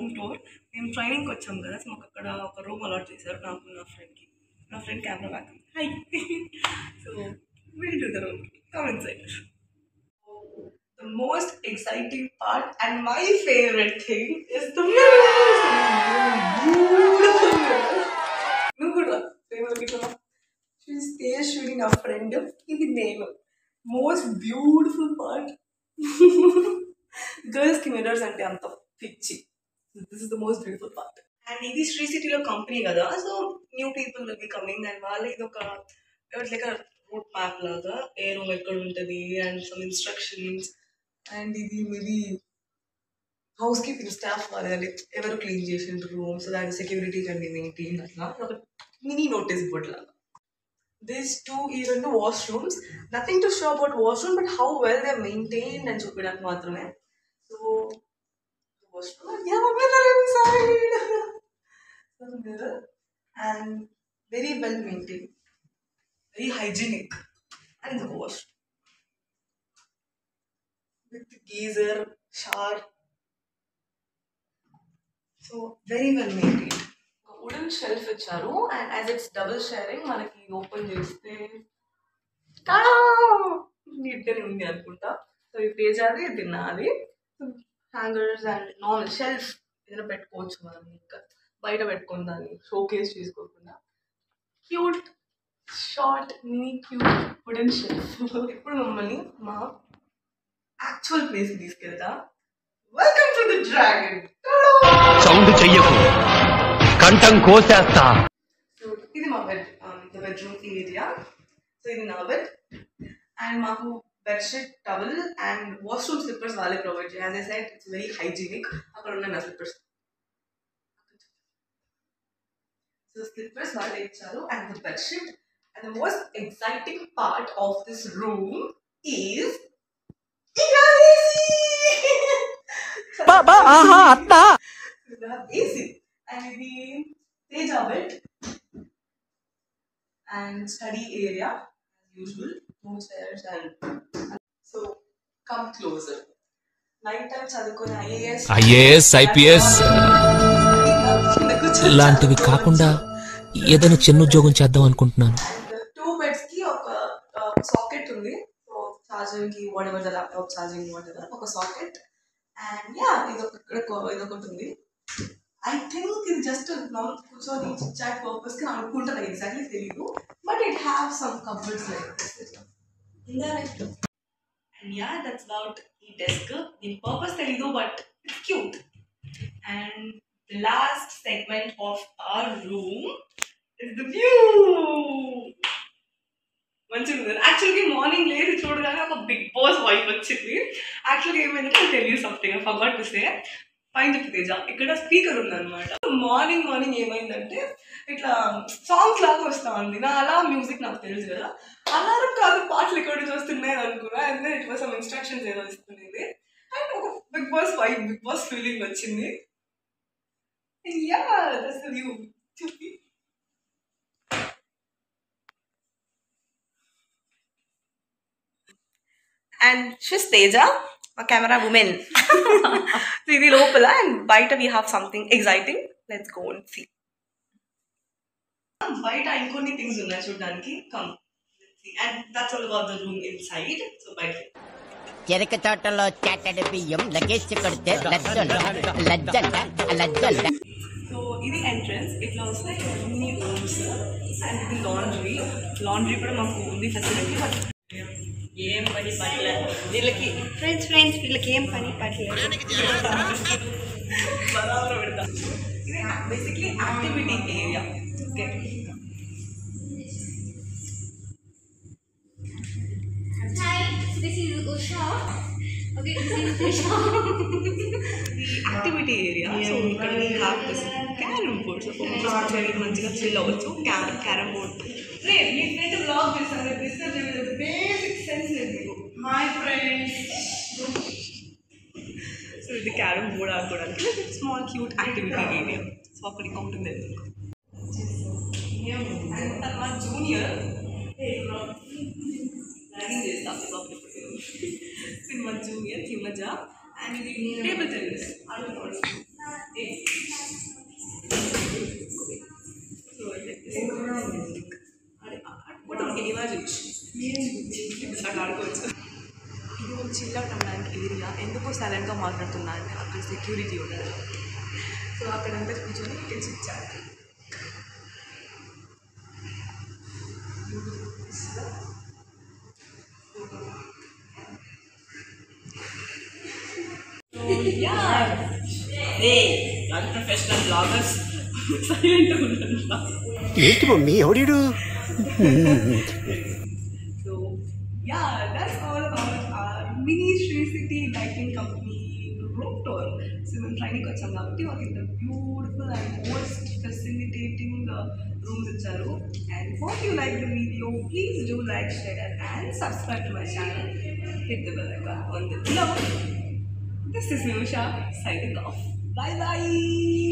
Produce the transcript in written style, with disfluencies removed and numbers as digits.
Room tour. మేము ట్రైనింగ్కి వచ్చాం కదా, సో మాకు అక్కడ ఒక రూమ్ అలాట్ చేశారు నాకు నా ఫ్రెండ్కి. నా friend camera back. High. So will do the room. Come inside. The most exciting part and my favorite thing is the mirrors. Beautiful mirrors. No good one. She stays shooting a friend. This is the most beautiful part. Girls ki mirrors ante anta pichi. This is the most beautiful part. And ఇది శ్రీ సిటీలో company కదా, so new people will be coming and వాళ్ళు ఇది ఒక like route map లాగా ఏ room ఎక్కడ ఉంటుంది and some instructions. And ఇది మేబీ హౌస్ కీపింగ్ స్టాఫ్ వాళ్ళని ఎవరు క్లీన్ చేసిన రూమ్, సో దాని సెక్యూరిటీ కెన్ బి మెయింటైన్. అట్లా ఒక మినీ నోటీస్ బోర్డ్ లాగా. These two even the washrooms, nothing to show about washroom, but how well they're maintained and చూపడానికి మాత్రమే. So the washroom, yeah, mirror inside. So mirror and very well maintained, very hygienic, and the washroom with the geyser, shower, so very well maintained. Wooden shelf ఇచ్చారు and as it's double sharing మనకి open చేస్తే నీట్గానే ఉంది అనుకుంటా. So ఇది తేజాది, ఇది నాది. Hangers and normal shelf ఏదైనా పెట్టుకోవచ్చు మనం, ఇంకా బయట పెట్టుకుని దాన్ని షోకేస్ చేసుకోకుండా. Cute short mini cute wooden shelf. ఇప్పుడు మమ్మల్ని మా యాక్చువల్ ప్లేస్ తీసుకెళ్తా. Welcome to the dragon. Sound చెయ్యకు, కంఠం కోసేస్తా. సో ఇది మా బెడ్రూమ్ ఏరియా. సో ఇది నా బెడ్ అండ్ మాకు bedsheet, towel and washroom slippers వాళ్ళే ప్రొవైడ్ చేయాలి. As I said it's very hygienic. అక్కడ ఉన్న నా స్లిప్పర్స్, సో స్లిప్పర్స్ వాళ్ళే ఇచ్చారు and the bedsheet. And the most exciting part of this room is AC. And ఇది Teja bed and study area as usual, no chairs and so come closer. Night time చదువుకునే IAS IPS ఇలాంటివి కాకుండా ఏదైనా చిన్న ఉద్యోగం చేద్దాం అనుకుంటున్నాను. టూ బెడ్స్ కి ఒక సాకెట్ ఉంది, సో చార్జింగ్ కి whatever the laptop charging whatever ఒక సాకెట్. అండ్ యా ఇదొకటి ఉంది. I think it's just a కూర్చొని చాట్ పర్పస్ కి అనుకుంటాను, ఎగ్జాక్ట్లీ తెలీదు, but it have some comforts like this. And yeah that's about ఈ డెస్క్. దీని పర్పస్ తెలీదు but it's cute. And the last segment of our room is the view. మంచిగా ఉంది. యాక్చువల్గా మార్నింగ్ లేదు చూడగానే ఒక బిగ్ బాస్ వైబ్ వచ్చింది. యాక్చువల్గా ఏమైందంటే I tell you something, I forgot to say. పైన చెప్పు తేజ, ఇక్కడ స్పీకర్ ఉందన్నమాట. మార్నింగ్ ఏమైందంటే ఇట్లా సాంగ్స్ లాగా వస్తా ఉంది. నా అలా మ్యూజిక్ నాకు తెలుసు కదా, అలారం కాదు పాటలు ఎక్కడ నుంచి వస్తున్నాయి అనుకున్నా. And it was some instructions ఏదో ఇస్తుంది అండ్ ఒక బిగ్ బాస్ వైబ్, బిగ్ బాస్ ఫీలింగ్ వచ్చింది. Yeah that's the view. And she's Teja, మా కెమెరా ఉమెన్. ఇది లోపల అండ్ బయట we have something exciting. Let's go and see. బయట ఇంకొన్ని థింగ్స్ ఉన్నాయి చూడడానికి. Come and that's all about the room inside. So బయట చెరక తోటలో చాటడి బియ్యం లగేజ్ కొడితే లజ్జంట. సో ఇది ఎంట్రన్స్. ఇట్లా వస్తాయి అన్ని రూమ్స్ అండ్ ఇది లాండ్రీ కూడా మాకు ఉంది ఫెసిలిటీ. బట్ ఏం పని పడలేదు వీళ్ళకి. ఫ్రెండ్స్ వీళ్ళకి ఏం పని పడలేదు. బరాబర్ పెడతా. ఇది basically activity area. Okay, activity area. So ఇక్కడ క్యారమ్ బోర్డ్. సో మంచిగా చిల్ అవ్వచ్చు. Carrom board. మీ ఫ్రెండ్ బ్లాగ్ చేశాను, బేసిక్ సెన్స్ లేదు మీకు. Hi friends. సో ఇది క్యారమ్ బోర్డ్ ఆడుకోవడానికి small cute activity area. So అక్కడికి ఉంటుంది. అండ్ మా జూనియర్ ర్యాగింగ్ చేస్తాం మా జూనియర్ హిమజ. అండ్ ఇది టేబుల్ టెన్నిస్ ఆడుతున్నాడు. ఏరియా. ఎందుకో సైలెంట్గా మాట్లాడుతున్నా అంటే అక్కడ సెక్యూరిటీ ఉన్నారు. సో అక్కడంతా కూర్చొని టికెట్స్ ఇచ్చారు. ప్రొఫెషనల్ బ్లాగర్స్ సైలెంట్గా ఉంటారు. ఏంటి mummy ఎవడీడు? So yeah, that's all about our mini Sri City lighting company road tour. So we're trying to come out to the beautiful and most facilitating rooms icharu. And hope you like the video. Please do like, share and subscribe to my channel. Hit the bell icon on the below. This is Nusha signing off. Bye bye.